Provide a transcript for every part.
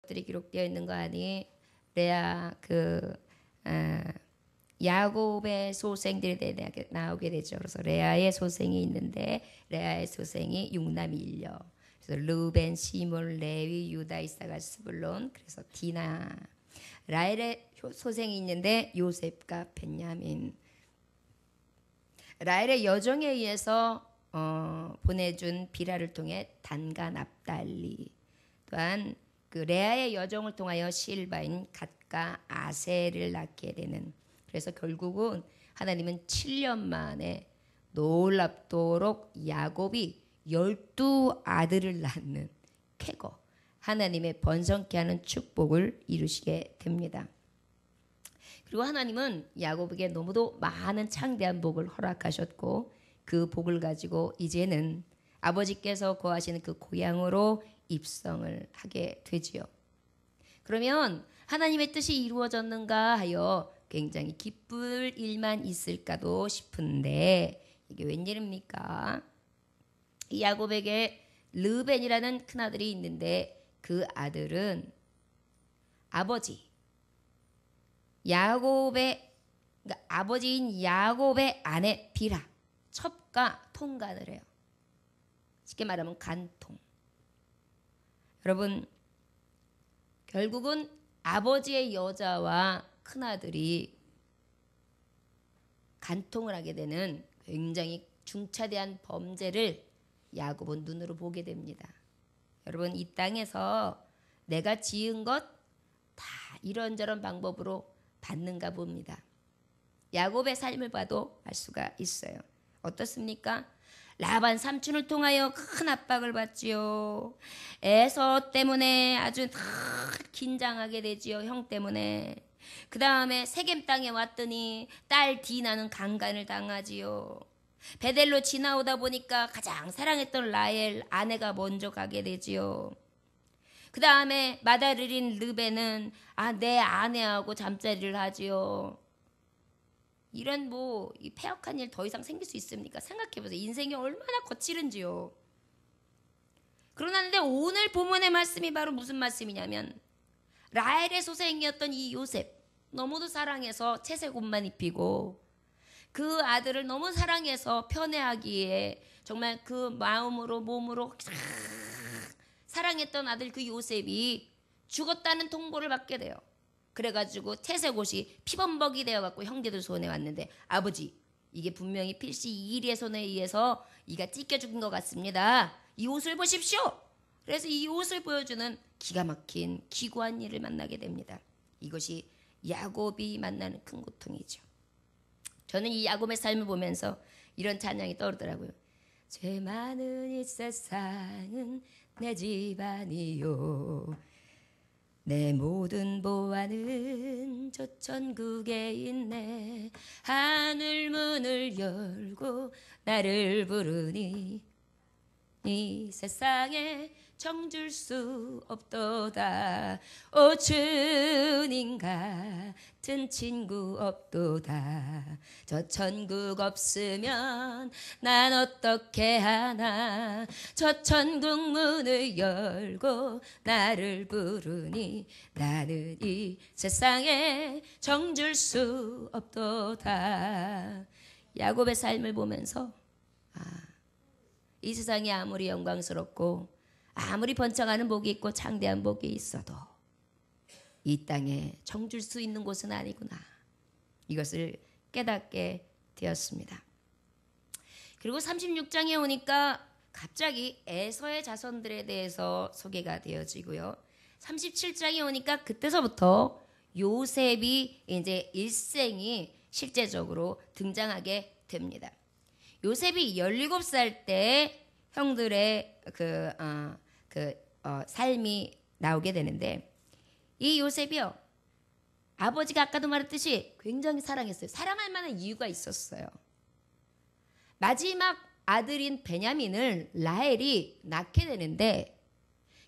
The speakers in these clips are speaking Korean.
것들이 기록되어 있는 거 아니? 레아 야곱의 소생들이 나오게 되죠. 그래서 레아의 소생이 있는데 레아의 소생이 육남 일녀. 그래서 르벤, 시몬, 레위, 유다, 이사가, 스불론. 그래서 디나. 라헬의 소생이 있는데 요셉과 벤야민. 라헬의 여정에 의해서 보내준 비라를 통해 단과 납달리. 또한 그 레아의 여정을 통하여 실바인 갓과 아셀을 낳게 되는. 그래서 결국은 하나님은 7년 만에 놀랍도록 야곱이 12아들을 낳는 쾌거, 하나님의 번성케 하는 축복을 이루시게 됩니다. 그리고 하나님은 야곱에게 너무도 많은 창대한 복을 허락하셨고 그 복을 가지고 이제는 아버지께서 거하시는 그 고향으로 입성을 하게 되지요. 그러면 하나님의 뜻이 이루어졌는가 하여 굉장히 기쁠 일만 있을까도 싶은데 이게 웬일입니까? 이 야곱에게 르벤이라는 큰아들이 있는데 그 아들은 아버지 야곱의 그러니까 아버지인 야곱의 아내 비라 첩과 통간을 해요. 쉽게 말하면 간통. 여러분 결국은 아버지의 여자와 큰아들이 간통을 하게 되는 굉장히 중차대한 범죄를 야곱은 눈으로 보게 됩니다. 여러분 이 땅에서 내가 지은 것 다 이런저런 방법으로 받는가 봅니다. 야곱의 삶을 봐도 알 수가 있어요. 어떻습니까? 라반 삼촌을 통하여 큰 압박을 받지요. 에서 때문에 아주 긴장하게 되지요. 형 때문에. 그 다음에 세겜 땅에 왔더니 딸 디나는 강간을 당하지요. 베델로 지나오다 보니까 가장 사랑했던 라헬 아내가 먼저 가게 되지요. 그 다음에 맏아들인 르벤은 내 아내하고 잠자리를 하지요. 이런 이 폐역한 일 더 이상 생길 수 있습니까? 생각해보세요. 인생이 얼마나 거칠은지요. 그러는데 오늘 본문의 말씀이 바로 무슨 말씀이냐면 라헬의 소생이었던 이 요셉 너무도 사랑해서 채색 옷만 입히고 그 아들을 너무 사랑해서 편애하기에 정말 그 마음으로 몸으로 사랑했던 아들 그 요셉이 죽었다는 통보를 받게 돼요. 그래가지고 채색 옷이 피범벅이 되어갖고 형제들 손에 왔는데 아버지 이게 분명히 필시 이리의 손에 의해서 이가 찢겨 죽은 것 같습니다. 이 옷을 보십시오. 그래서 이 옷을 보여주는 기가 막힌 기구한 일을 만나게 됩니다. 이것이 야곱이 만나는 큰 고통이죠. 저는 이 야곱의 삶을 보면서 이런 찬양이 떠오르더라고요. 죄 많은 이 세상은 내 집안이요 내 모든 보안은 저 천국에 있네 하늘 문을 열고 나를 부르니 이 세상에 정줄 수 없도다 오 주님 같은 친구 없도다 저 천국 없으면 난 어떻게 하나 저 천국 문을 열고 나를 부르니 나는 이 세상에 정줄 수 없도다. 야곱의 삶을 보면서 이 세상이 아무리 영광스럽고 아무리 번창하는 복이 있고 창대한 복이 있어도 이 땅에 정줄 수 있는 곳은 아니구나. 이것을 깨닫게 되었습니다. 그리고 36장에 오니까 갑자기 에서의 자손들에 대해서 소개가 되어지고요. 37장에 오니까 그때서부터 요셉이 이제 일생이 실제적으로 등장하게 됩니다. 요셉이 17살 때 형들의 삶이 나오게 되는데 이 요셉이요. 아버지가 아까도 말했듯이 굉장히 사랑했어요. 사랑할 만한 이유가 있었어요. 마지막 아들인 베냐민을 라헬이 낳게 되는데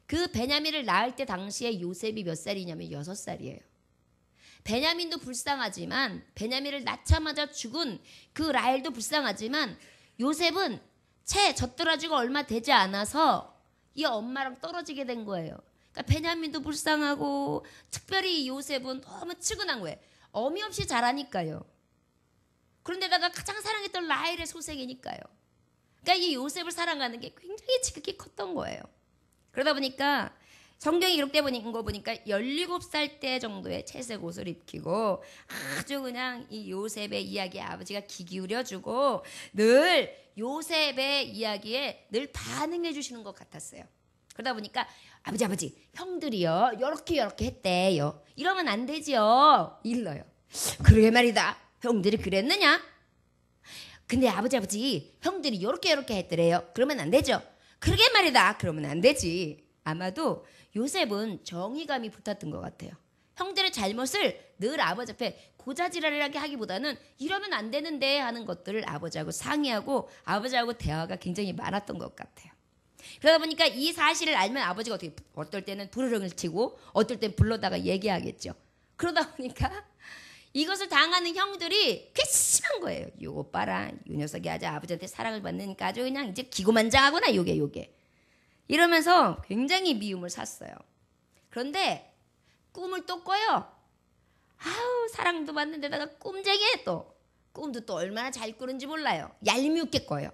그 베냐민을 낳을 때 당시에 요셉이 몇 살이냐면 6살이에요. 베냐민도 불쌍하지만 베냐민을 낳자마자 죽은 그 라헬도 불쌍하지만 요셉은 채 젖들어지고 얼마 되지 않아서 이 엄마랑 떨어지게 된 거예요. 그러니까 베냐민도 불쌍하고 특별히 요셉은 너무 측은한 거예요. 어미 없이 자라니까요. 그런데다가 가장 사랑했던 라헬의 소생이니까요. 그러니까 이 요셉을 사랑하는 게 굉장히 지극히 컸던 거예요. 그러다 보니까 성경이 기록돼 보는 거 보니까 17살 때 정도의 채색 옷을 입히고 아주 그냥 이 요셉의 이야기에 아버지가 귀 기울여주고 늘 요셉의 이야기에 늘 반응해 주시는 것 같았어요. 그러다 보니까 아버지 형들이요 요렇게 했대요. 이러면 안 되지요. 일러요. 그러게 말이다. 형들이 그랬느냐? 근데 아버지 형들이 요렇게 했더래요. 그러면 안 되죠. 그러게 말이다. 그러면 안 되지. 아마도 요셉은 정의감이 붙었던 것 같아요. 형들의 잘못을 늘 아버지 앞에 고자질하게 하기보다는 이러면 안 되는데 하는 것들을 아버지하고 상의하고 아버지하고 대화가 굉장히 많았던 것 같아요. 그러다 보니까 이 사실을 알면 아버지가 어떨 때는 부르릉을 치고 어떨 때는 불러다가 얘기하겠죠. 그러다 보니까 이것을 당하는 형들이 괘씸한 거예요. 요거 봐라. 요 녀석이 아주 아버지한테 사랑을 받으니까 아주 그냥 이제 기고만장하구나. 요게. 이러면서 굉장히 미움을 샀어요. 그런데 꿈을 또 꿔요. 아우 사랑도 받는데다가 꿈쟁이에 또. 꿈도 또 얼마나 잘 꾸는지 몰라요. 얄미웁게 꿔요.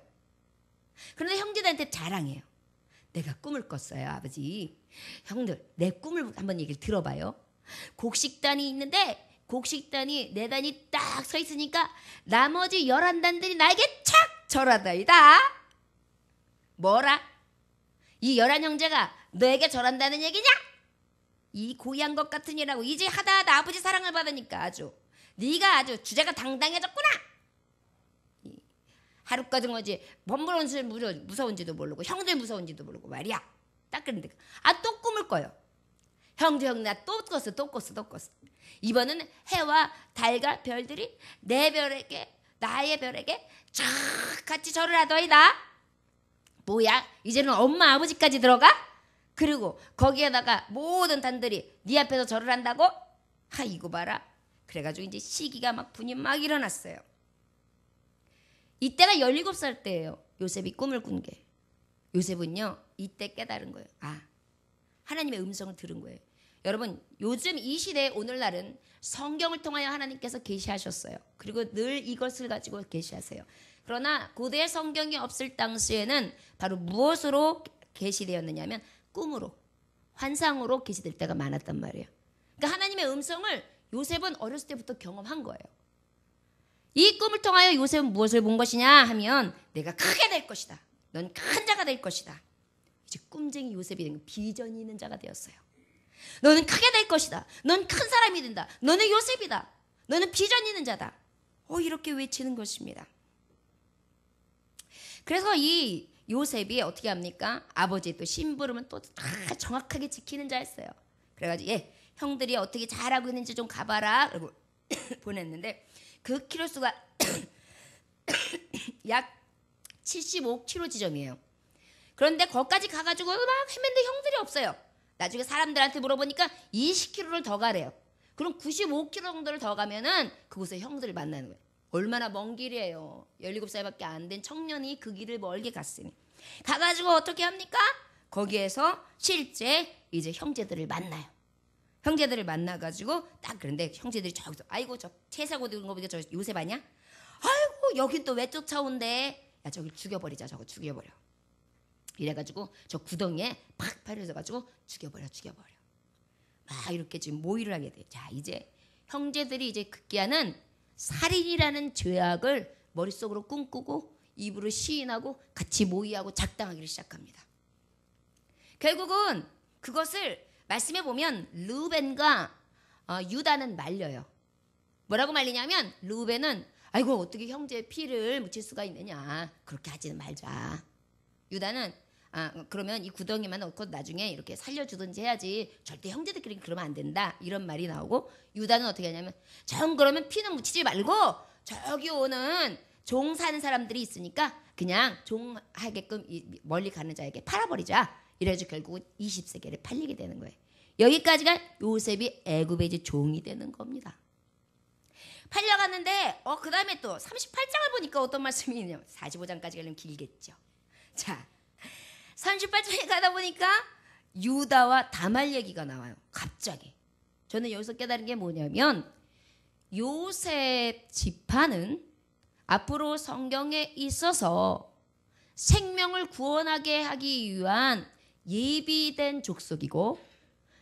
그런데 형제들한테 자랑해요. 내가 꿈을 꿨어요 아버지. 형들 내 꿈을 한번 얘기를 들어봐요. 곡식단이 있는데 곡식단이 4단이 딱 서 있으니까 나머지 11단들이 나에게 착 절하다이다. 뭐라? 이 11형제가 너에게 절한다는 얘기냐? 이 고이한 것 같으니라고 이제 하다 아버지 사랑을 받으니까 아주 네가 아주 주제가 당당해졌구나. 하루까지 뭐지 범부런스 무서운지도 모르고 형들 무서운지도 모르고 말이야. 딱 그런데 또 꿈을 꿔요. 형제 나 또 꿨어. 이번은 해와 달과 별들이 내 별에게 나의 별에게 쫙 같이 절을 하더이다. 뭐야? 이제는 엄마 아버지까지 들어가? 그리고 거기에다가 모든 단들이 네 앞에서 절을 한다고? 이거 봐라. 그래가지고 이제 시기가 막 분이 막 일어났어요. 이때가 17살 때예요. 요셉이 꿈을 꾼 게. 요셉은요 이때 깨달은 거예요. 하나님의 음성을 들은 거예요. 여러분 요즘 이 시대에 오늘날은 성경을 통하여 하나님께서 계시하셨어요. 그리고 늘 이것을 가지고 계시하세요. 그러나 고대 성경이 없을 당시에는 바로 무엇으로 계시되었느냐면 꿈으로 환상으로 계시될 때가 많았단 말이에요. 그러니까 하나님의 음성을 요셉은 어렸을 때부터 경험한 거예요. 이 꿈을 통하여 요셉은 무엇을 본 것이냐 하면 내가 크게 될 것이다. 넌 큰 자가 될 것이다. 이제 꿈쟁이 요셉이 된 비전이 있는 자가 되었어요. 너는 크게 될 것이다. 넌 큰 사람이 된다. 너는 요셉이다. 너는 비전 있는 자다. 이렇게 외치는 것입니다. 그래서 이 요셉이 어떻게 합니까? 아버지의 또 심부름은 또 다 정확하게 지키는 자였어요. 그래가지고 형들이 어떻게 잘하고 있는지 좀 가봐라. 그리고 보냈는데 그 키로수가 약 75km 지점이에요. 그런데 거기까지 가가지고 막 헤맨데 형들이 없어요. 나중에 사람들한테 물어보니까 20km를 더 가래요. 그럼 95km 정도를 더 가면은 그곳에 형들을 만나는 거예요. 얼마나 먼 길이에요. 17살밖에 안 된 청년이 그 길을 멀게 갔으니. 가가지고 어떻게 합니까? 거기에서 실제 이제 형제들을 만나요. 형제들을 만나가지고 딱 그런데 형제들이 저기서 아이고 저 채사고 들은 거 보니까 저 요셉 아니야? 아이고 여긴 또 왜 쫓아온대? 야 저기 죽여버리자. 저거 죽여버려. 이래가지고 저 구덩이에 팍 파려져가지고 죽여버려. 막 이렇게 지금 모의를 하게 돼. 자 이제 형제들이 이제 급기야는 살인이라는 죄악을 머릿속으로 꿈꾸고 입으로 시인하고 같이 모의하고 작당하기를 시작합니다. 결국은 그것을 말씀해 보면 르우벤과 유다는 말려요. 뭐라고 말리냐면 르우벤은 아이고 어떻게 형제의 피를 묻힐 수가 있느냐. 그렇게 하지는 말자. 유다는 그러면 이 구덩이만 넣고 나중에 이렇게 살려주든지 해야지 절대 형제들끼리 그러면 안 된다. 이런 말이 나오고 유다는 어떻게 하냐면 전 그러면 피는 묻히지 말고 저기 오는 종 사는 사람들이 있으니까 그냥 종 하게끔 멀리 가는 자에게 팔아버리자. 이래가지고 결국은 20세겔에 팔리게 되는 거예요. 여기까지가 요셉이 애굽의 이제 종이 되는 겁니다. 팔려갔는데 그 다음에 또 38장을 보니까 어떤 말씀이 있냐면 45장까지 가려면 길겠죠. 자 38장에 가다 보니까 유다와 다말 얘기가 나와요. 갑자기. 저는 여기서 깨달은 게 뭐냐면 요셉 지파는 앞으로 성경에 있어서 생명을 구원하게 하기 위한 예비된 족속이고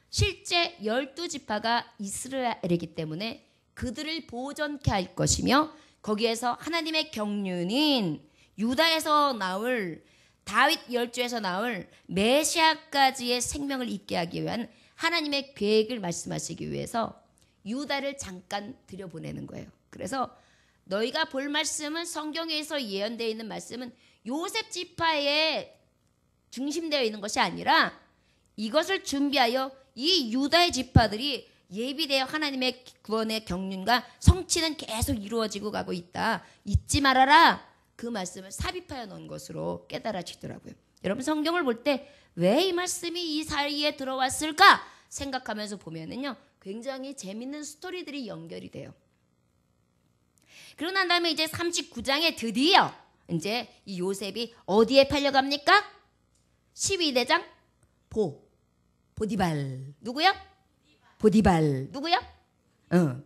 실제 12지파가 이스라엘이기 때문에 그들을 보존케 할 것이며 거기에서 하나님의 경륜인 유다에서 나올 다윗 열조에서 나올 메시아까지의 생명을 있게 하기 위한 하나님의 계획을 말씀하시기 위해서 유다를 잠깐 들여보내는 거예요. 그래서 너희가 볼 말씀은 성경에서 예언되어 있는 말씀은 요셉 지파에 중심되어 있는 것이 아니라 이것을 준비하여 이 유다의 지파들이 예비되어 하나님의 구원의 경륜과 성취는 계속 이루어지고 가고 있다. 잊지 말아라. 그 말씀을 삽입하여 놓은 것으로 깨달아지더라고요. 여러분 성경을 볼 때 왜 이 말씀이 이 사이에 들어왔을까 생각하면서 보면은요 굉장히 재밌는 스토리들이 연결이 돼요. 그러고 난 다음에 이제 39장에 드디어 이제 이 요셉이 어디에 팔려갑니까? 12대장 보디발 누구요? 보디발 누구요?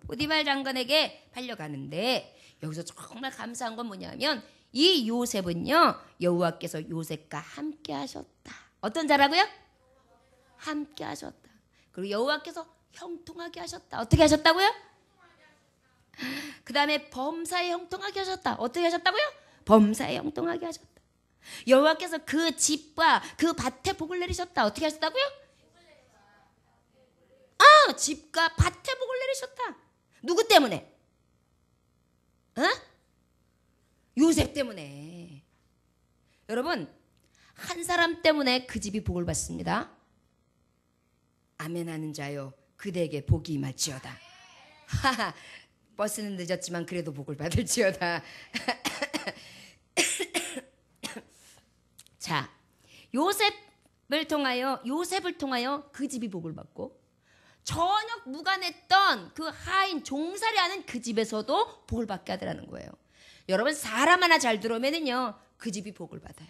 보디발 장관에게 팔려가는데 여기서 정말 감사한 건 뭐냐면 이 요셉은요 여호와께서 요셉과 함께 하셨다. 어떤 자라고요? 함께 하셨다. 그리고 여호와께서 형통하게 하셨다. 어떻게 하셨다고요? 그 다음에 범사에 형통하게 하셨다. 어떻게 하셨다고요? 범사에 형통하게 하셨다. 여호와께서 그 집과 그 밭에 복을 내리셨다. 어떻게 하셨다고요? 집과 밭에 복을 내리셨다. 누구 때문에? 요셉 때문에. 여러분 한 사람 때문에 그 집이 복을 받습니다. 아멘하는 자요 그대에게 복이 임할지어다. 버스는 늦었지만 그래도 복을 받을지어다. 자, 요셉을 통하여 그 집이 복을 받고 전혀 무관했던 그 하인 종살이하는 그 집에서도 복을 받게 하더라는 거예요. 여러분 사람 하나 잘 들어오면은요 그 집이 복을 받아요.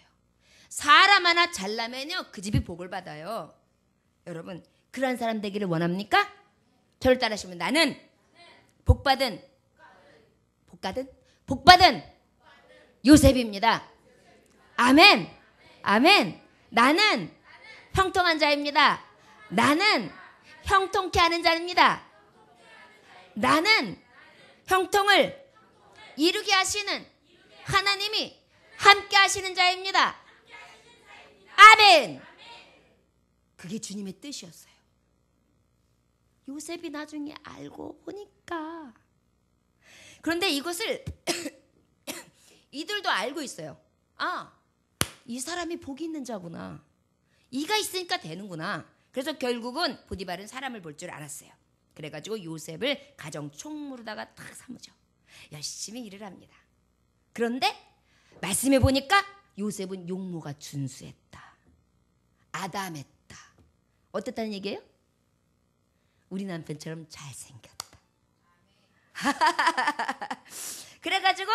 사람 하나 잘나면요 그 집이 복을 받아요. 여러분 그런 사람 되기를 원합니까? 저를 따라하시면 나는 복받은 요셉입니다. 아멘. 아멘. 나는 형통한 자입니다. 나는 형통케 하는 자입니다. 나는 형통을 이루게 하시는 하나님이 함께 하시는 자입니다. 아멘. 그게 주님의 뜻이었어요. 요셉이 나중에 알고 보니까. 그런데 이것을 이들도 알고 있어요. 이 사람이 복이 있는 자구나. 이가 있으니까 되는구나. 그래서 결국은 보디발은 사람을 볼 줄 알았어요. 그래가지고 요셉을 가정 총무로다가 딱 삼으죠. 열심히 일을 합니다. 그런데 말씀해 보니까 요셉은 용모가 준수했다. 아담했다. 어땠다는 얘기예요? 우리 남편처럼 잘생겼다. 그래가지고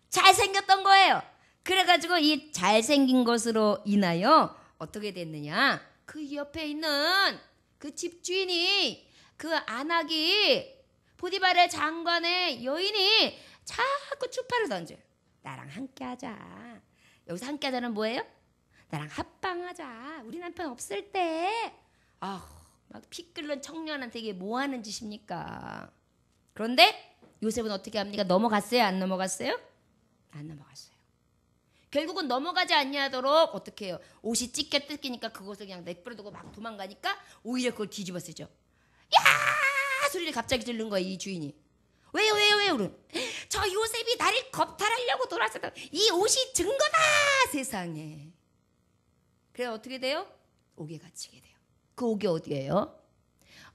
잘생겼던 거예요. 그래가지고 이 잘생긴 것으로 인하여 어떻게 됐느냐? 그 옆에 있는 그 집주인이 그 안악이 보디발의 장관의 여인이 자꾸 추파를 던져요. 나랑 함께하자. 여기서 함께하자는 뭐예요? 나랑 합방하자. 우리 남편 없을 때 막 피 끓는 청년한테 이게 뭐 하는 짓입니까? 그런데 요셉은 어떻게 합니까? 넘어갔어요? 안 넘어갔어요? 안 넘어갔어요. 결국은 넘어가지 아니하도록 어떻게 해요? 옷이 찢겨 뜯기니까 그것을 그냥 내버려두고 막 도망가니까 오히려 그걸 뒤집어 쓰죠. 야! 소리를 갑자기 지르는 거예요. 이 주인이. 왜요? 그럼 저 요셉이 나를 겁탈하려고 돌아서던 이 옷이 증거다 세상에. 그래 어떻게 돼요? 옥에 갇히게 돼요. 그 옥이 어디예요?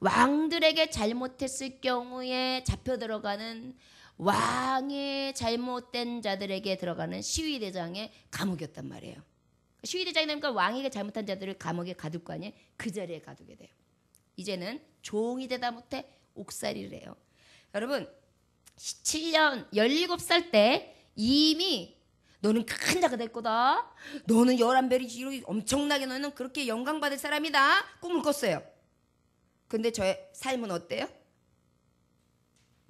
왕들에게 잘못했을 경우에 잡혀 들어가는 왕의 잘못된 자들에게 들어가는 시위대장의 감옥이었단 말이에요. 시위대장이 되니까 왕에게 잘못한 자들을 감옥에 가둘 거 아니에요? 그 자리에 가두게 돼요. 이제는 종이 되다 못해 옥살이를 해요. 여러분 17년 17살 때 이미 너는 큰 자가 될 거다. 너는 11별이 엄청나게 너는 그렇게 영광받을 사람이다. 꿈을 꿨어요. 근데 저의 삶은 어때요?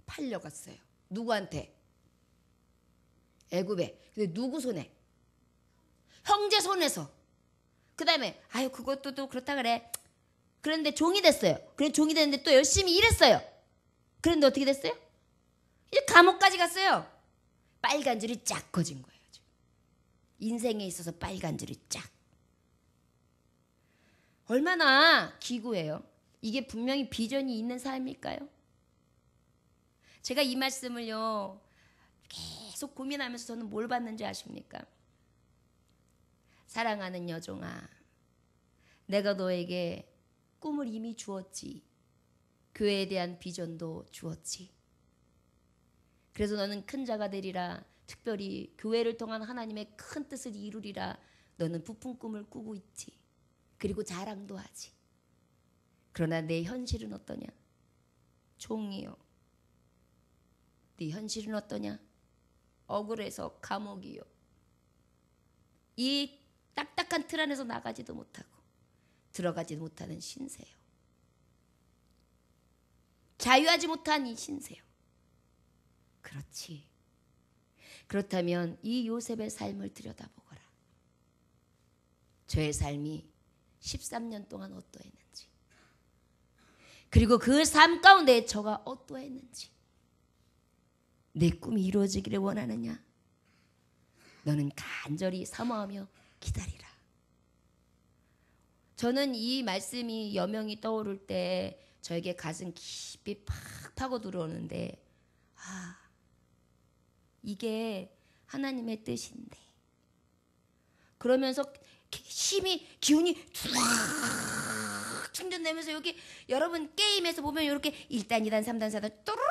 팔려갔어요. 누구한테? 애굽에. 근데 누구 손에? 형제 손에서. 그 다음에 아유 그것도 또 그렇다 그래. 그런데 종이 됐어요. 그래 종이 됐는데 또 열심히 일했어요. 그런데 어떻게 됐어요? 이제 감옥까지 갔어요. 빨간 줄이 쫙 커진 거예요. 인생에 있어서 빨간 줄이 쫙. 얼마나 기구해요. 이게 분명히 비전이 있는 삶일까요? 제가 이 말씀을요 계속 고민하면서 저는 뭘 받는지 아십니까? 사랑하는 여종아, 내가 너에게 꿈을 이미 주었지. 교회에 대한 비전도 주었지. 그래서 너는 큰 자가 되리라. 특별히 교회를 통한 하나님의 큰 뜻을 이루리라. 너는 부푼 꿈을 꾸고 있지. 그리고 자랑도 하지. 그러나 내 현실은 어떠냐? 종이요. 네 현실은 어떠냐? 억울해서 감옥이요. 이 딱딱한 틀 안에서 나가지도 못하고 들어가지도 못하는 신세요. 자유하지 못한 이 신세요. 그렇지. 그렇다면 이 요셉의 삶을 들여다보거라. 저의 삶이 13년 동안 어떠했는지, 그리고 그 삶 가운데 저가 어떠했는지. 내 꿈이 이루어지기를 원하느냐? 너는 간절히 사모하며 기다리라. 저는 이 말씀이 여명이 떠오를 때 저에게 가슴 깊이 팍 파고 들어오는데, 이게 하나님의 뜻인데. 그러면서 힘이 기운이 쫙 충전되면서 여기 여러분 게임에서 보면 이렇게 1단 2단 3단 4단 또르륵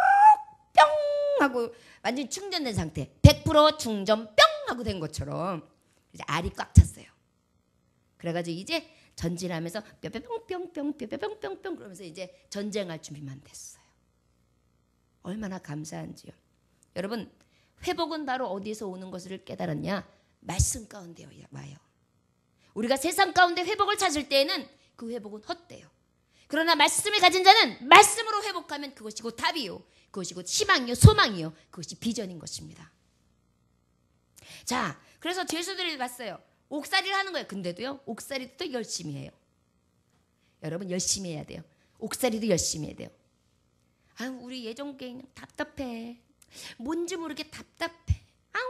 뿅 하고 완전히 충전된 상태, 100% 충전 뿅 하고 된 것처럼 이제 알이 꽉 찼어요. 그래가지고 이제 전진하면서 뿅뿅뿅뿅 뿅뿅뿅뿅 그러면서 이제 전쟁할 준비만 됐어요. 얼마나 감사한지요. 여러분, 회복은 바로 어디에서 오는 것을 깨달았냐? 말씀 가운데 와요. 우리가 세상 가운데 회복을 찾을 때에는 그 회복은 헛되요. 그러나 말씀을 가진 자는 말씀으로 회복하면 그것이 곧 답이요, 그것이 곧 희망이요, 소망이요, 그것이 비전인 것입니다. 자, 그래서 죄수들이 봤어요. 옥살이를 하는 거예요. 근데도요, 옥살이도 또 열심히 해요. 여러분, 열심히 해야 돼요. 옥살이도 열심히 해야 돼요. 아유, 우리 예종갱 답답해. 뭔지 모르게 답답해. 아우,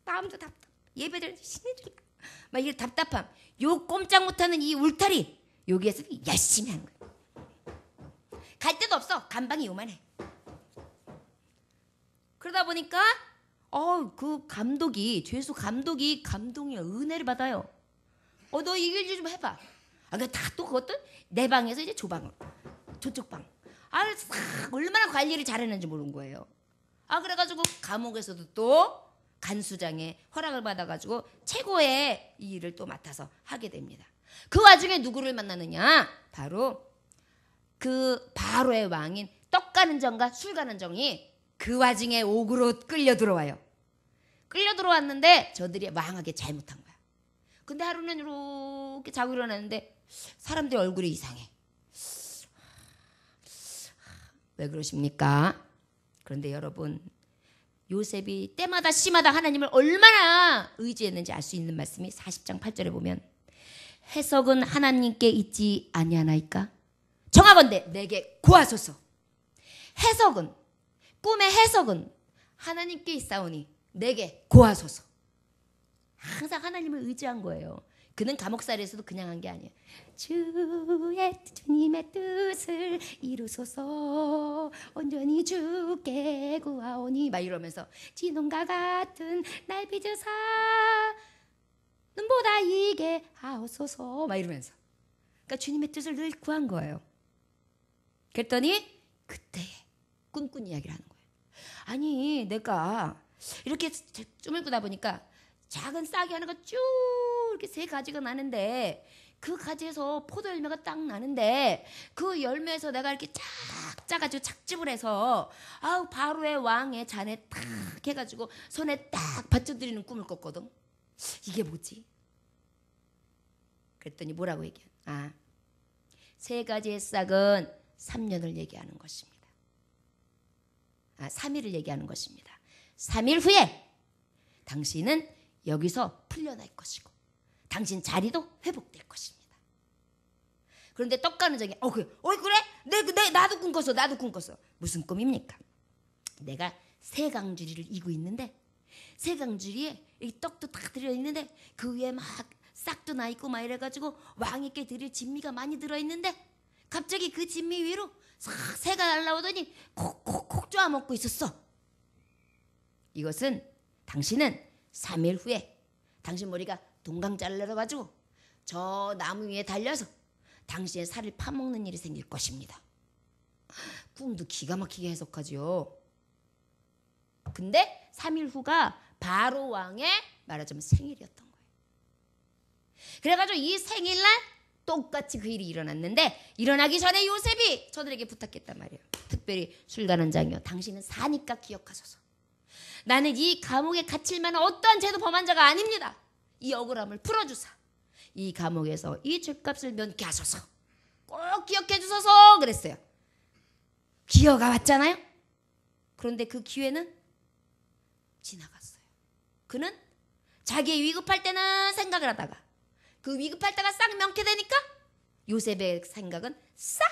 마음도 답답해. 예배들 신해줄까? 막 이게 답답함. 요 꼼짝 못하는 이 울타리, 여기에서 열심히 하는 거예요. 갈 데도 없어. 간방이 요만해. 그러다 보니까 그 감독이, 죄수 감독이 감동이야. 은혜를 받아요. 너 이 일 좀 해봐. 그러니까 다 또 그것도 내 방에서 이제 조방으로, 저쪽 방. 얼마나 관리를 잘했는지 모르는 거예요. 그래가지고 감옥에서도 또 간수장의 허락을 받아가지고 최고의 이 일을 또 맡아서 하게 됩니다. 그 와중에 누구를 만나느냐? 바로 그 바로의 왕인 떡 가는 정과 술 가는 정이 그 와중에 옥으로 끌려 들어와요. 끌려 들어왔는데 저들이 망하게 잘못한 거야. 근데 하루는 이렇게 자고 일어났는데 사람들 얼굴이 이상해. 왜 그러십니까? 그런데 여러분, 요셉이 때마다 시마다 하나님을 얼마나 의지했는지 알 수 있는 말씀이 40장 8절에 보면, 해석은 하나님께 있지 아니하나이까? 정하건대 내게 구하소서. 해석은, 꿈의 해석은 하나님께 있사오니 내게 구하소서. 항상 하나님을 의지한 거예요. 그는 감옥살이에서도 그냥 한 게 아니에요. 주님의 뜻을 이루소서, 온전히 주께 구하오니 막 이러면서 진홍과 같은 날 빚으사 눈보다 이게 하옵소서 막 이러면서, 그러니까 주님의 뜻을 늘 구한 거예요. 그랬더니 그때에 꿈꾼 이야기를 하는 거예요. 아니, 내가 이렇게 좀 읽다 보니까 작은 싹이 하나가 쭉 이렇게 3가지가 나는데, 그 가지에서 포도 열매가 딱 나는데, 그 열매에서 내가 이렇게 쫙 짜가지고 착즙을 해서 바로의 왕의 잔에 딱 해가지고 손에 딱 받쳐드리는 꿈을 꿨거든. 이게 뭐지? 그랬더니 뭐라고 얘기해? 세 가지의 싹은 3년을 얘기하는 것입니다. 3일을 얘기하는 것입니다. 3일 후에 당신은 여기서 풀려날 것이고 당신 자리도 회복될 것입니다. 그런데 떡가는정이 그래? 나도 꿈꿨어. 무슨 꿈입니까? 내가 세강주리를 이고 있는데 세강주리에 이 떡도 다 들어있는데 그 위에 막 싹도 나 있고 막 이래가지고 왕에게 드릴 진미가 많이 들어있는데 갑자기 그 진미 위로 싹 새가 날라오더니 콕콕콕 쪼아먹고 있었어. 이것은 당신은 3일 후에 당신 머리가 동강자를 내려가지고 저 나무 위에 달려서 당신의 살을 파먹는 일이 생길 것입니다. 꿈도 기가 막히게 해석하지요. 근데 3일 후가 바로 왕의 말하자면 생일이었던 거예요. 그래가지고 이 생일날 똑같이 그 일이 일어났는데 일어나기 전에 요셉이 저들에게 부탁했단 말이에요. 특별히 술관원장이요. 당신은 사니까 기억하소서. 나는 이 감옥에 갇힐 만한 어떠한 죄도 범한 자가 아닙니다. 이 억울함을 풀어주사 이 감옥에서 이 죄값을 면케하소서. 꼭 기억해 주소서 그랬어요. 기회가 왔잖아요. 그런데 그 기회는 지나갔어요. 그는 자기 위급할 때는 생각을 하다가 그 위급할 때가 싹 명쾌되니까 요셉의 생각은 싹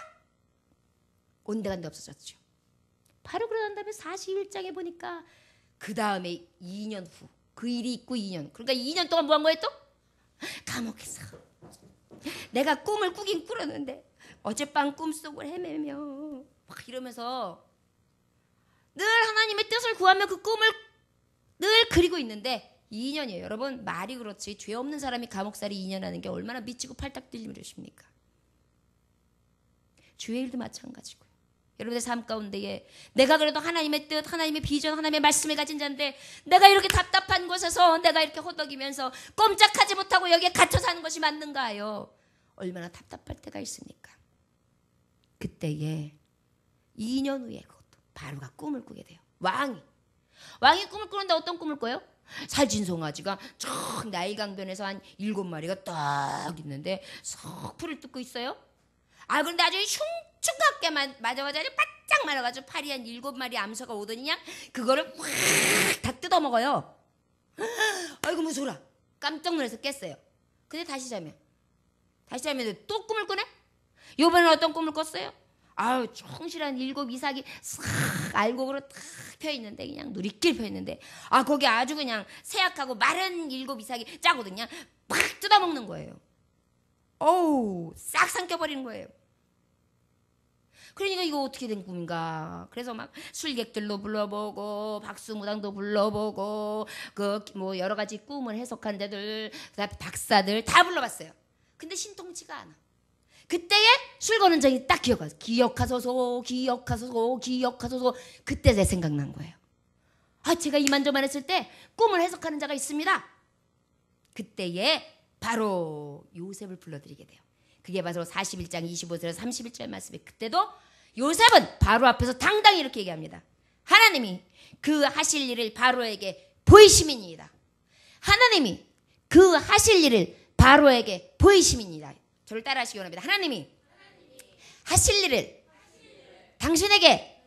온데간데 없어졌죠. 바로 그러는 다음에 41장에 보니까 그 다음에 2년 후 그 일이 있고 2년 그러니까 2년 동안 뭐 한 거예요 또? 감옥에서 내가 꿈을 꾸긴 꿀었는데 어젯밤 꿈속을 헤매며 막 이러면서 늘 하나님의 뜻을 구하며 그 꿈을 늘 그리고 있는데 2년이에요. 여러분 말이 그렇지 죄 없는 사람이 감옥살이 2년 하는 게 얼마나 미치고 팔딱 뛰는 일이십니까? 주의 일도 마찬가지고요. 여러분의 삶 가운데에 내가 그래도 하나님의 뜻, 하나님의 비전, 하나님의 말씀을 가진 자인데 내가 이렇게 답답한 곳에서 내가 이렇게 호덕이면서 꼼짝하지 못하고 여기에 갇혀 사는 것이 맞는가요? 얼마나 답답할 때가 있습니까? 그때에 2년 후에 그것도 바로가 꿈을 꾸게 돼요. 왕이 꿈을 꾸는데 어떤 꿈을 꿔요? 살진송아지가 저 나일강변에서 한 7마리가 딱 있는데 석 풀을 뜯고 있어요. 그런데 아주 흉측하게 맞아가지고 바짝 말아가지고 팔이 한 7마리 암소가 오더니 그냥 그거를 확 다 뜯어먹어요. 아이고 무서워라. 깜짝 놀라서 깼어요. 근데 다시 자면 또 꿈을 꾸네? 요번엔 어떤 꿈을 꿨어요? 충실한 7 이삭이 싹 알곡으로 탁 펴있는데 그냥 누리끼리 펴있는데 거기 아주 그냥 세약하고 마른 7 이삭이 짜거든요. 팍 뜯어먹는 거예요. 싹 삼켜버리는 거예요. 그러니까 이거 어떻게 된 꿈인가. 그래서 막 술객들도 불러보고 박수무당도 불러보고 여러 가지 꿈을 해석한 데들 그다음에 박사들 다 불러봤어요. 근데 신통치가 않아. 그때에 술관원장이 딱 기억하소서. 그때 제 생각난 거예요. 제가 이만저만 했을 때 꿈을 해석하는 자가 있습니다. 그때에 바로 요셉을 불러드리게 돼요. 그게 바로 41장 25절에서 31절 말씀에 그때도 요셉은 바로 앞에서 당당히 이렇게 얘기합니다. 하나님이 그 하실 일을 바로에게 보이심이니이다. 하나님이 그 하실 일을 바로에게 보이심이니이다. 저를 따라 하시기 원합니다. 하나님이 하실 일을 당신에게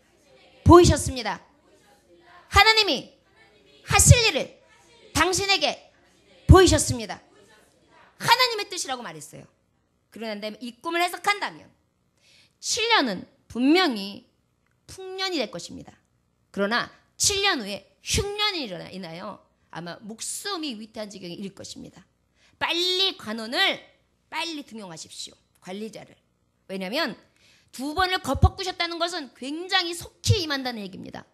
보이셨습니다. 하나님이 하실 일을 당신에게 보이셨습니다. 하나님의 뜻이라고 말했어요. 그런데 이 꿈을 해석한다면 7년은 분명히 풍년이 될 것입니다. 그러나 7년 후에 흉년이 일어나요. 아마 목숨이 위태한 지경에 이를 것입니다. 빨리 관원을 등용하십시오. 관리자를. 왜냐하면 2번을 거퍼꾸셨다는 것은 굉장히 속히 임한다는 얘기입니다.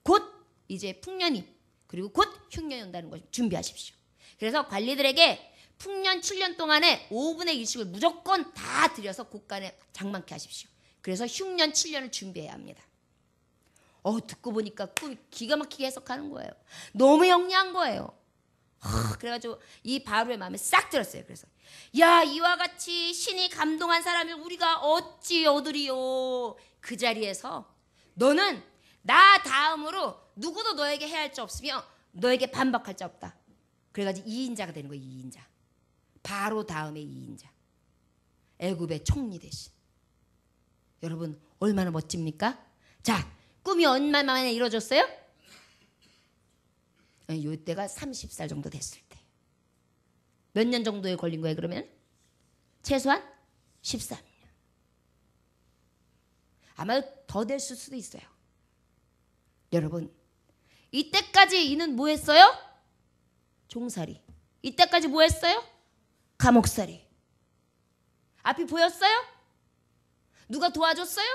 곧 이제 풍년이 그리고 곧 흉년이 온다는 것을 준비하십시오. 그래서 관리들에게 풍년 7년 동안에 5분의 1씩을 무조건 다 들여서 곳간에 장만케 하십시오. 그래서 흉년 7년을 준비해야 합니다. 듣고 보니까 꿈이 기가 막히게 해석하는 거예요. 너무 영리한 거예요. 그래가지고 이 바로의 마음에 싹 들었어요. 그래서 이와 같이 신이 감동한 사람을 우리가 어찌 얻으리요. 그 자리에서 너는 나 다음으로 누구도 너에게 해할 자 없으며 너에게 반박할 자 없다. 그래가지고 2인자가 되는 거예요. 2인자. 바로 다음에 2인자. 애굽의 총리 대신. 여러분 얼마나 멋집니까? 자, 꿈이 얼마 만에 이루어졌어요? 이때가 30살 정도 됐을 때. 몇 년 정도에 걸린 거예요 그러면? 최소한 13년. 아마 더 됐을 수도 있어요. 여러분 이때까지 이는 뭐 했어요? 종살이. 이때까지 뭐 했어요? 감옥살이. 앞이 보였어요? 누가 도와줬어요?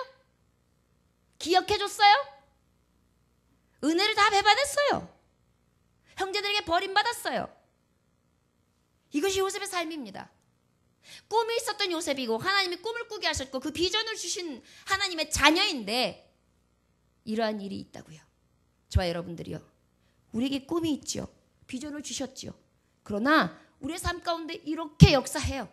기억해줬어요? 은혜를 다 배반했어요. 형제들에게 버림받았어요. 이것이 요셉의 삶입니다. 꿈이 있었던 요셉이고 하나님이 꿈을 꾸게 하셨고 그 비전을 주신 하나님의 자녀인데 이러한 일이 있다고요. 저와 여러분들이요. 우리에게 꿈이 있죠. 비전을 주셨죠. 그러나 우리의 삶 가운데 이렇게 역사해요.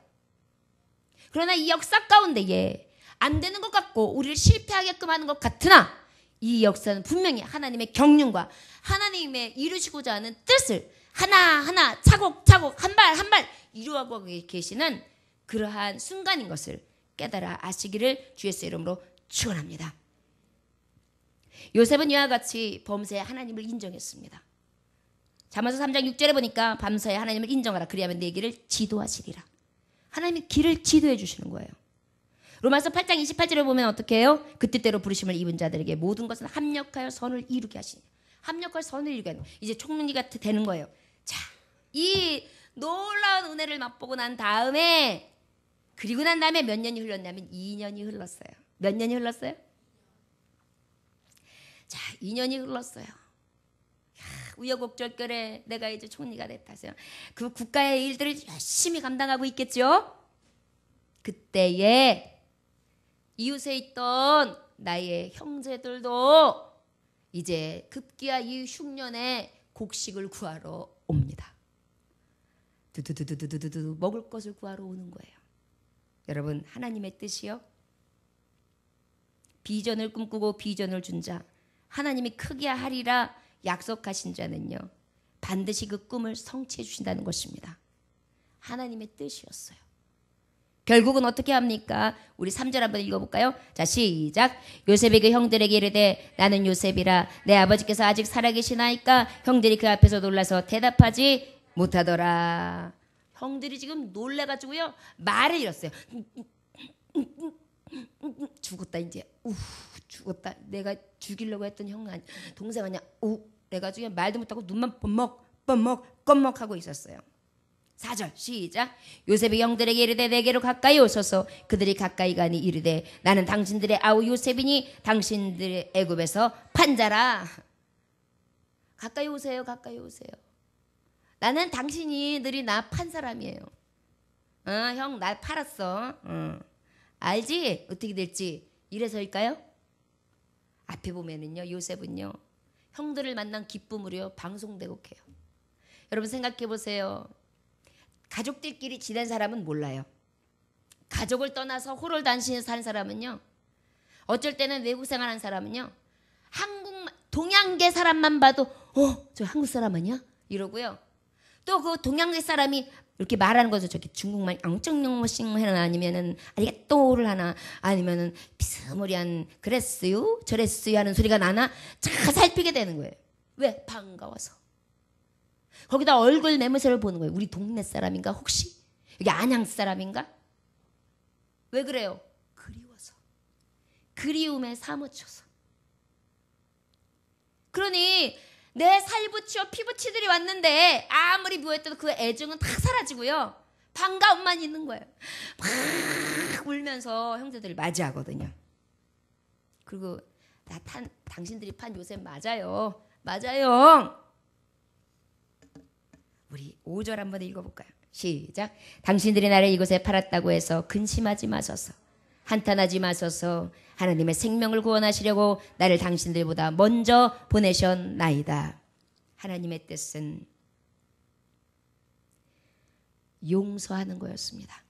그러나 이 역사 가운데에 안 되는 것 같고 우리를 실패하게끔 하는 것 같으나 이 역사는 분명히 하나님의 경륜과 하나님의 이루시고자 하는 뜻을 하나하나 차곡차곡 한 발 한 발 이루어가고 계시는 그러한 순간인 것을 깨달아 아시기를 주 예수의 이름으로 축원합니다. 요셉은 이와 같이 범사에 하나님을 인정했습니다. 잠언서 3장 6절에 보니까 밤사에 하나님을 인정하라. 그리하면 내 길을 지도하시리라. 하나님이 길을 지도해 주시는 거예요. 로마서 8장 28절에 보면 어떻게 해요? 그 뜻대로 부르심을 입은 자들에게 모든 것은 합력하여 선을 이루게 하시니. 합력하여 선을 이루게 하는. 이제 총리가 되는 거예요. 자, 이 놀라운 은혜를 맛보고 난 다음에 그리고 난 다음에 몇 년이 흘렀냐면 2년이 흘렀어요. 몇 년이 흘렀어요? 자, 2년이 흘렀어요. 우여곡절결에 내가 이제 총리가 됐다세요. 그 국가의 일들을 열심히 감당하고 있겠죠. 그때에 이웃에 있던 나의 형제들도 이제 급기야 이 흉년에 곡식을 구하러 옵니다. 두두두두두두두 먹을 것을 구하러 오는 거예요. 여러분 하나님의 뜻이요. 비전을 꿈꾸고 비전을 준 자, 하나님이 크게 하리라 약속하신 자는요 반드시 그 꿈을 성취해 주신다는 것입니다. 하나님의 뜻이었어요. 결국은 어떻게 합니까? 우리 3절 한번 읽어볼까요? 자, 시작. 요셉이 그 형들에게 이르되 나는 요셉이라 내 아버지께서 아직 살아계시나이까? 형들이 그 앞에서 놀라서 대답하지 못하더라. 형들이 지금 놀래가지고요 말을 잃었어요. 죽었다 이제. 죽었다. 내가 죽이려고 했던 형 아니 동생 아니야. 그래가지고 말도 못하고 눈만 껌먹 하고 있었어요. 4절 시작. 요셉이 형들에게 이르되 내게로 가까이 오소서. 그들이 가까이 가니 이르되 나는 당신들의 아우 요셉이니 당신들의 애굽에서 판자라. 가까이 오세요. 가까이 오세요. 나는 당신이들이 나 판 사람이에요. 형 날 팔았어. 알지? 어떻게 될지. 이래서일까요? 앞에 보면은요 요셉은요 형들을 만난 기쁨으로요 방송대곡해요. 여러분 생각해 보세요. 가족들끼리 지낸 사람은 몰라요. 가족을 떠나서 호를 단신에 사는 사람은요 어쩔 때는 외국 생활한 사람은요 동양계 사람만 봐도 저 한국 사람 아니야? 이러고요. 또 그 동양계 사람이 이렇게 말하는 거죠. 저기 중국말 앙청영머싱 하나 아니면은 아리가또를 하나 아니면은 비스무리한 그랬어요 저랬어요 하는 소리가 나나 잘 살피게 되는 거예요. 왜? 반가워서. 거기다 얼굴 매무새를 보는 거예요. 우리 동네 사람인가 혹시? 여기 안양 사람인가? 왜 그래요? 그리워서. 그리움에 사무쳐서. 그러니 내 살부치와 피부치들이 왔는데 아무리 미워했던 그 애정은 다 사라지고요. 반가움만 있는 거예요. 막 울면서 형제들을 맞이하거든요. 그리고 당신들이 판 요셉 맞아요. 맞아요. 우리 5절 한번 읽어볼까요? 시작. 당신들이 나를 이곳에 팔았다고 해서 근심하지 마소서. 한탄하지 마소서. 하나님의 생명을 구원하시려고 나를 당신들보다 먼저 보내셨나이다. 하나님의 뜻은 용서하는 거였습니다.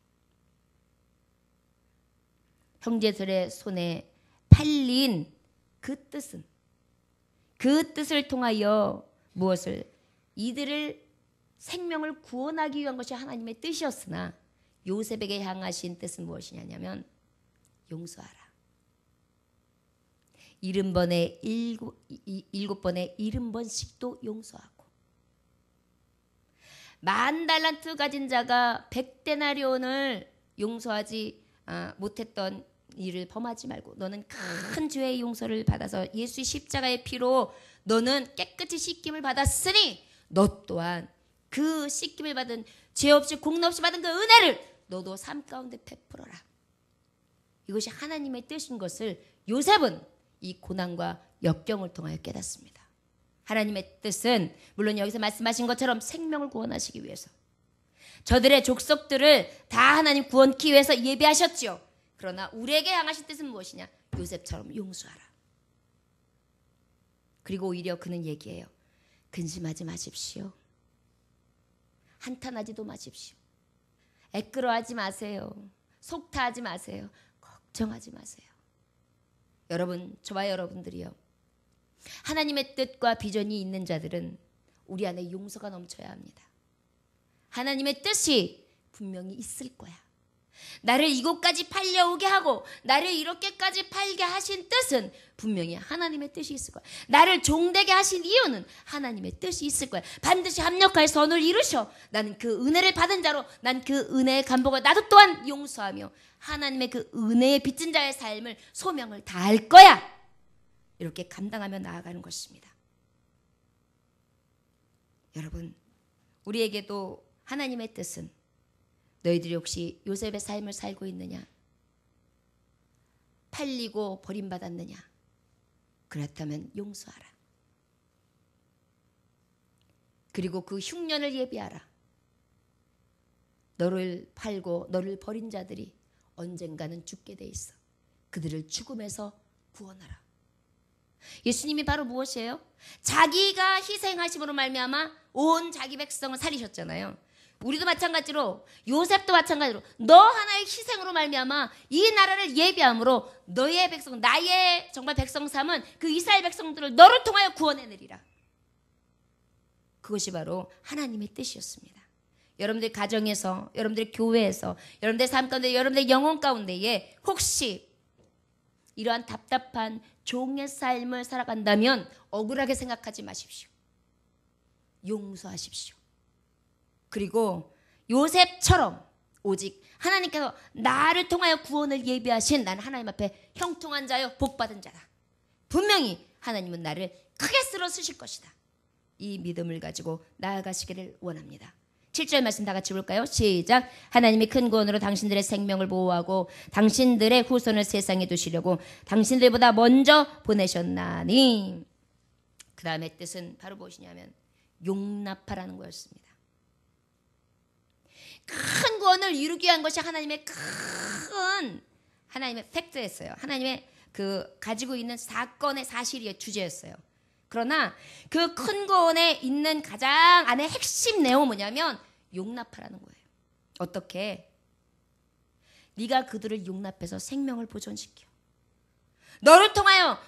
형제들의 손에 팔린 그 뜻을 통하여 무엇을? 이들을 생명을 구원하기 위한 것이 하나님의 뜻이었으나 요셉에게 향하신 뜻은 무엇이냐면 용서하라. 70번에 7번에 70번씩도 용서하고, 10,000달란트 가진 자가 100데나리온을 용서하지 못했던 일을 범하지 말고 너는 큰 죄의 용서를 받아서 예수의 십자가의 피로 너는 깨끗이 씻김을 받았으니 너 또한 그 씻김을 받은 죄 없이 공로 없이 받은 그 은혜를 너도 삶 가운데 베풀어라. 이것이 하나님의 뜻인 것을 요셉은 이 고난과 역경을 통하여 깨닫습니다. 하나님의 뜻은 물론 여기서 말씀하신 것처럼 생명을 구원하시기 위해서 저들의 족속들을 다 하나님 구원하기 위해서 예비하셨지요. 그러나 우리에게 향하신 뜻은 무엇이냐? 요셉처럼 용서하라. 그리고 오히려 그는 얘기해요. 근심하지 마십시오. 한탄하지도 마십시오. 애끌어하지 마세요. 속타하지 마세요. 걱정하지 마세요. 여러분, 저와 여러분들이요, 하나님의 뜻과 비전이 있는 자들은 우리 안에 용서가 넘쳐야 합니다. 하나님의 뜻이 분명히 있을 거야. 나를 이곳까지 팔려오게 하고 나를 이렇게까지 팔게 하신 뜻은 분명히 하나님의 뜻이 있을 거야. 나를 종되게 하신 이유는 하나님의 뜻이 있을 거야. 반드시 합력하여 선을 이루셔. 나는 그 은혜를 받은 자로 난 그 은혜의 간보가 나도 또한 용서하며 하나님의 그 은혜의 빚진 자의 삶을 소명을 다할 거야. 이렇게 감당하며 나아가는 것입니다. 여러분, 우리에게도 하나님의 뜻은 너희들이 혹시 요셉의 삶을 살고 있느냐? 팔리고 버림받았느냐? 그렇다면 용서하라. 그리고 그 흉년을 예비하라. 너를 팔고 너를 버린 자들이 언젠가는 죽게 돼 있어. 그들을 죽음에서 구원하라. 예수님이 바로 무엇이에요? 자기가 희생하심으로 말미암아 온 자기 백성을 살리셨잖아요. 우리도 마찬가지로, 요셉도 마찬가지로 너 하나의 희생으로 말미암아 이 나라를 예비함으로 너의 백성, 나의 정말 백성 삼은 그 이스라엘 백성들을 너를 통하여 구원해내리라. 그것이 바로 하나님의 뜻이었습니다. 여러분들 가정에서, 여러분들 교회에서, 여러분들 삶 가운데, 여러분들 영혼 가운데에 혹시 이러한 답답한 종의 삶을 살아간다면 억울하게 생각하지 마십시오. 용서하십시오. 그리고 요셉처럼 오직 하나님께서 나를 통하여 구원을 예비하신 나는 하나님 앞에 형통한 자요 복받은 자다. 분명히 하나님은 나를 크게 쓸어 쓰실 것이다. 이 믿음을 가지고 나아가시기를 원합니다. 7절 말씀 다 같이 볼까요? 시작. 하나님이 큰 구원으로 당신들의 생명을 보호하고 당신들의 후손을 세상에 두시려고 당신들보다 먼저 보내셨나니. 그 다음의 뜻은 바로 무엇이냐면 용납하라는 거였습니다. 큰 구원을 이루기 위한 것이 하나님의 하나님의 팩트였어요. 하나님의 그 가지고 있는 사건의 사실의 주제였어요. 그러나 그 큰 구원에 있는 가장 안에 핵심 내용은 뭐냐면 용납하라는 거예요. 어떻게? 네가 그들을 용납해서 생명을 보존시켜. 너를 통하여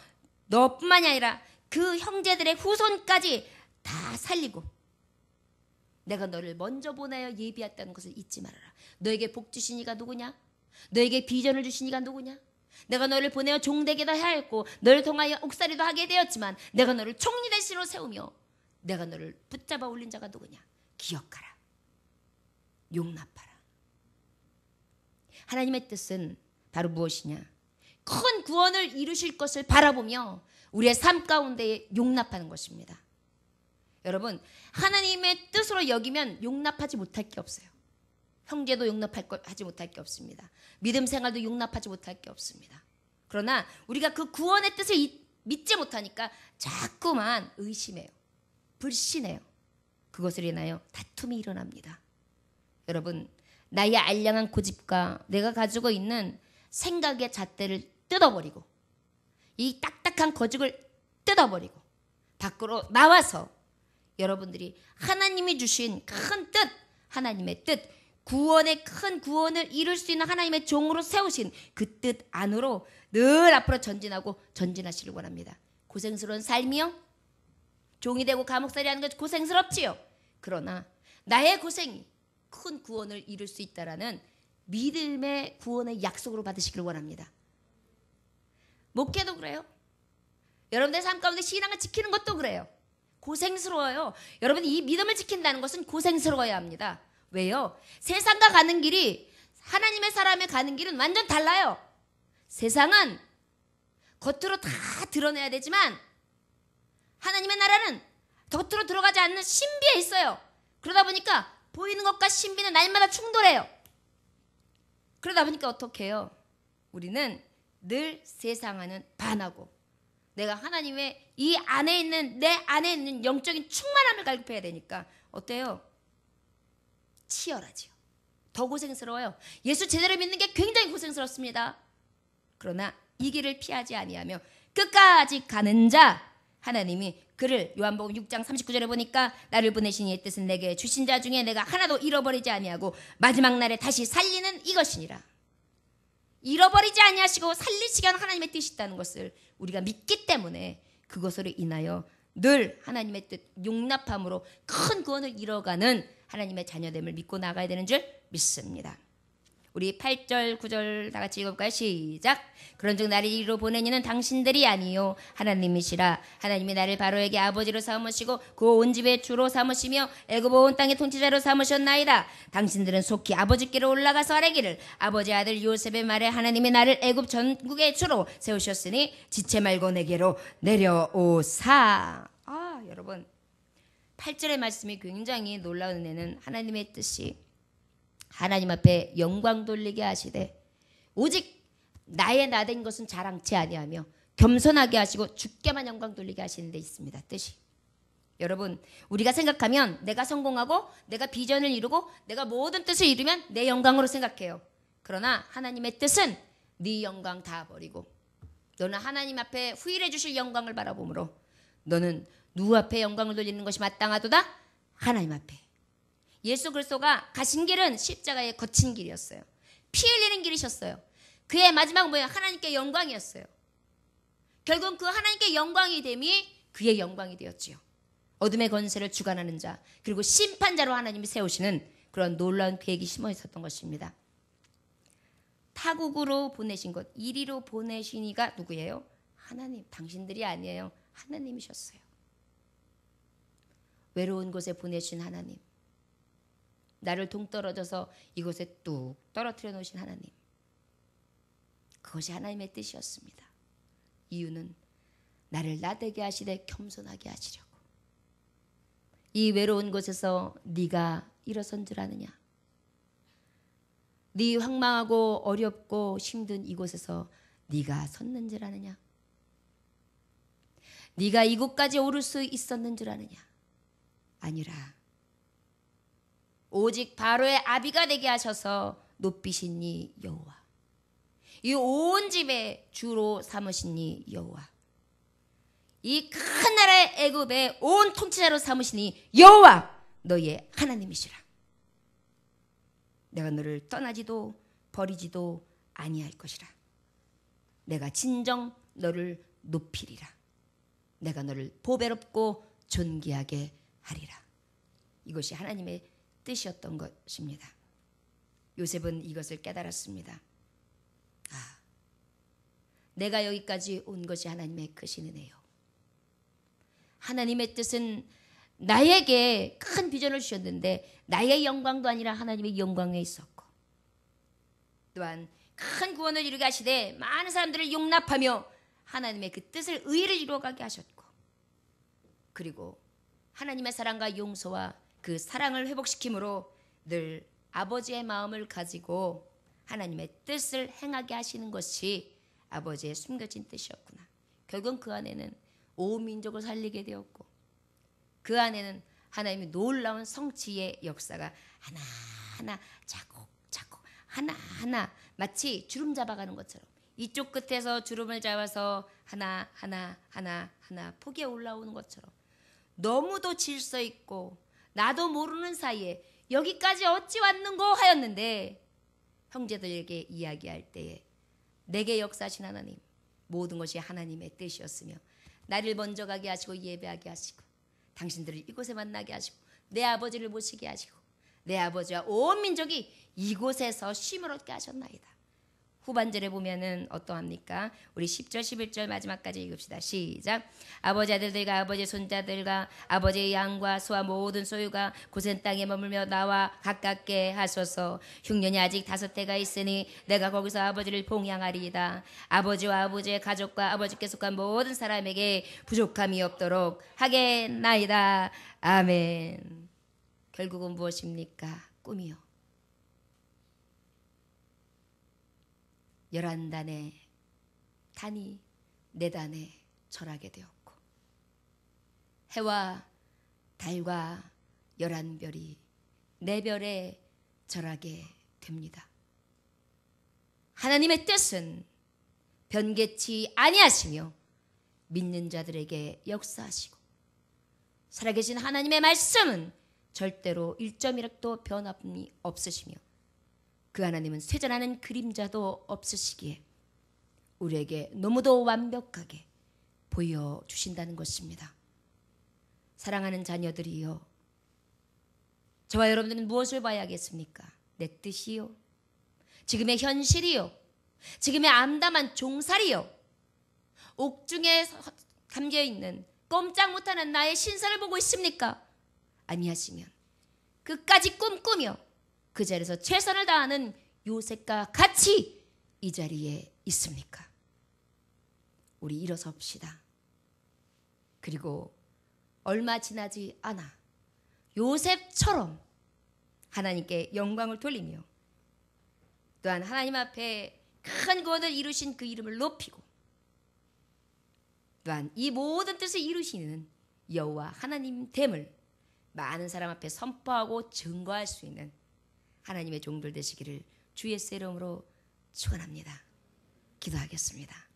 너뿐만이 아니라 그 형제들의 후손까지 다 살리고 내가 너를 먼저 보내어 예비했다는 것을 잊지 말아라. 너에게 복 주신 이가 누구냐? 너에게 비전을 주신 이가 누구냐? 내가 너를 보내어 종되게도 하였고 너를 통하여 옥살이도 하게 되었지만 내가 너를 총리 대신으로 세우며 내가 너를 붙잡아 올린 자가 누구냐? 기억하라. 용납하라. 하나님의 뜻은 바로 무엇이냐? 큰 구원을 이루실 것을 바라보며 우리의 삶 가운데 용납하는 것입니다. 여러분, 하나님의 뜻으로 여기면 용납하지 못할 게 없어요. 형제도 용납하지 못할 게 없습니다. 믿음 생활도 용납하지 못할 게 없습니다. 그러나 우리가 그 구원의 뜻을 믿지 못하니까 자꾸만 의심해요. 불신해요. 그것을 인하여 다툼이 일어납니다. 여러분, 나의 알량한 고집과 내가 가지고 있는 생각의 잣대를 뜯어버리고 이 딱딱한 거죽을 뜯어버리고 밖으로 나와서 여러분들이 하나님이 주신 큰 뜻, 하나님의 뜻, 구원의 큰 구원을 이룰 수 있는 하나님의 종으로 세우신 그 뜻 안으로 늘 앞으로 전진하고 전진하시길 원합니다. 고생스러운 삶이요? 종이 되고 감옥살이 하는 것 고생스럽지요? 그러나 나의 고생이 큰 구원을 이룰 수 있다라는 믿음의 구원의 약속으로 받으시기를 원합니다. 목회도 그래요. 여러분들의 삶 가운데 신앙을 지키는 것도 그래요. 고생스러워요. 여러분 이 믿음을 지킨다는 것은 고생스러워야 합니다. 왜요? 세상과 가는 길이 하나님의 사람의 가는 길은 완전 달라요. 세상은 겉으로 다 드러내야 되지만 하나님의 나라는 겉으로 들어가지 않는 신비에 있어요. 그러다 보니까 보이는 것과 신비는 날마다 충돌해요. 그러다 보니까 어떻게 해요? 우리는 늘 세상과는 반하고 내가 하나님의 이 안에 있는 내 안에 있는 영적인 충만함을 갈급해야 되니까 어때요? 치열하지요. 더 고생스러워요. 예수 제대로 믿는 게 굉장히 고생스럽습니다. 그러나 이 길을 피하지 아니하며 끝까지 가는 자 하나님이 그를 요한복음 6장 39절에 보니까 나를 보내신 이의 뜻은 내게 주신 자 중에 내가 하나도 잃어버리지 아니하고 마지막 날에 다시 살리는 이것이니라. 잃어버리지 아니하시고 살리시게 하는 하나님의 뜻이 있다는 것을 우리가 믿기 때문에 그것으로 인하여 늘 하나님의 뜻 용납함으로 큰 구원을 이뤄가는 하나님의 자녀됨을 믿고 나가야 되는 줄 믿습니다. 우리 8절 9절 다 같이 읽어볼까요? 시작. 그런즉 나를 이리로 보내니는 당신들이 아니요 하나님이시라. 하나님이 나를 바로에게 아버지로 삼으시고 그 온 집의 주로 삼으시며 애굽 온 땅의 통치자로 삼으셨나이다. 당신들은 속히 아버지께로 올라가서 아뢰기를 아버지 아들 요셉의 말에 하나님이 나를 애굽 전국의 주로 세우셨으니 지체 말고 내게로 내려오사. 여러분 8절의 말씀이 굉장히 놀라운 은혜는 하나님의 뜻이 하나님 앞에 영광 돌리게 하시되 오직 나의 나된 것은 자랑치 아니하며 겸손하게 하시고 주께만 영광 돌리게 하시는 데 있습니다. 뜻이. 여러분 우리가 생각하면 내가 성공하고 내가 비전을 이루고 내가 모든 뜻을 이루면 내 영광으로 생각해요. 그러나 하나님의 뜻은 네 영광 다 버리고 너는 하나님 앞에 후일해 주실 영광을 바라보므로 너는 누구 앞에 영광을 돌리는 것이 마땅하도다? 하나님 앞에. 예수 그리스도가 가신 길은 십자가의 거친 길이었어요. 피 흘리는 길이셨어요. 그의 마지막 뭐예요? 하나님께 영광이었어요. 결국 그 하나님께 영광이 됨이 그의 영광이 되었지요. 어둠의 권세를 주관하는 자 그리고 심판자로 하나님이 세우시는 그런 놀라운 계획이 심어 있었던 것입니다. 타국으로 보내신 것, 이리로 보내신 이가 누구예요? 하나님, 당신들이 아니에요. 하나님이셨어요. 외로운 곳에 보내신 하나님. 나를 동떨어져서 이곳에 뚝 떨어뜨려 놓으신 하나님. 그것이 하나님의 뜻이었습니다. 이유는 나를 나되게 하시되 겸손하게 하시려고. 이 외로운 곳에서 네가 일어선 줄 아느냐? 네 황망하고 어렵고 힘든 이곳에서 네가 섰는 줄 아느냐? 네가 이곳까지 오를 수 있었는 줄 아느냐? 아니라 오직 바로의 아비가 되게 하셔서 높이신 이 여호와, 이 온 집의 주로 삼으신 이 여호와, 이 큰 나라의 애굽의 온 통치자로 삼으신 이 여호와 너희의 하나님이시라. 내가 너를 떠나지도 버리지도 아니할 것이라. 내가 진정 너를 높이리라. 내가 너를 보배롭고 존귀하게 하리라. 이것이 하나님의 뜻이었던 것입니다. 요셉은 이것을 깨달았습니다. 내가 여기까지 온 것이 하나님의 크신 은혜요. 하나님의 뜻은 나에게 큰 비전을 주셨는데 나의 영광도 아니라 하나님의 영광에 있었고, 또한 큰 구원을 이루게 하시되 많은 사람들을 용납하며 하나님의 그 뜻을 의를 이루어가게 하셨고, 그리고 하나님의 사랑과 용서와 그 사랑을 회복시킴으로 늘 아버지의 마음을 가지고 하나님의 뜻을 행하게 하시는 것이 아버지의 숨겨진 뜻이었구나. 결국 그 안에는 온 민족을 살리게 되었고, 그 안에는 하나님의 놀라운 성취의 역사가 하나하나 자국자국 하나하나 마치 주름 잡아가는 것처럼 이쪽 끝에서 주름을 잡아서 하나하나 폭에 올라오는 것처럼 너무도 질서 있고 나도 모르는 사이에 여기까지 어찌 왔는고 하였는데, 형제들에게 이야기할 때에 내게 역사하신 하나님, 모든 것이 하나님의 뜻이었으며 나를 먼저 가게 하시고 예배하게 하시고 당신들을 이곳에 만나게 하시고 내 아버지를 모시게 하시고 내 아버지와 온 민족이 이곳에서 쉼을 얻게 하셨나이다. 후반절에 보면은 어떠합니까? 우리 10절 11절 마지막까지 읽읍시다. 시작. 아버지 아들들과 아버지 손자들과 아버지의 양과 소와 모든 소유가 고센 땅에 머물며 나와 가깝게 하소서. 흉년이 아직 5해가 있으니 내가 거기서 아버지를 봉양하리이다. 아버지와 아버지의 가족과 아버지께 속한 모든 사람에게 부족함이 없도록 하겠나이다. 아멘. 결국은 무엇입니까? 꿈이요. 11단의 단이 4단에 절하게 되었고 해와 달과 11별이 4별에 절하게 됩니다. 하나님의 뜻은 변개치 아니하시며 믿는 자들에게 역사하시고 살아계신 하나님의 말씀은 절대로 1.1획도 변함이 없으시며 그 하나님은 쇠잔하는 그림자도 없으시기에 우리에게 너무도 완벽하게 보여주신다는 것입니다. 사랑하는 자녀들이여, 저와 여러분들은 무엇을 봐야겠습니까? 내 뜻이요, 지금의 현실이요, 지금의 암담한 종살이요, 옥중에 담겨있는 꼼짝 못하는 나의 신사를 보고 있습니까? 아니하시면 끝까지 꿈꾸며 그 자리에서 최선을 다하는 요셉과 같이 이 자리에 있습니까? 우리 일어섭시다. 그리고 얼마 지나지 않아 요셉처럼 하나님께 영광을 돌리며 또한 하나님 앞에 큰 구원을 이루신 그 이름을 높이고 또한 이 모든 뜻을 이루시는 여호와 하나님 됨을 많은 사람 앞에 선포하고 증거할 수 있는 하나님의 종들 되시기를 주 예수의 이름으로 축원합니다. 기도하겠습니다.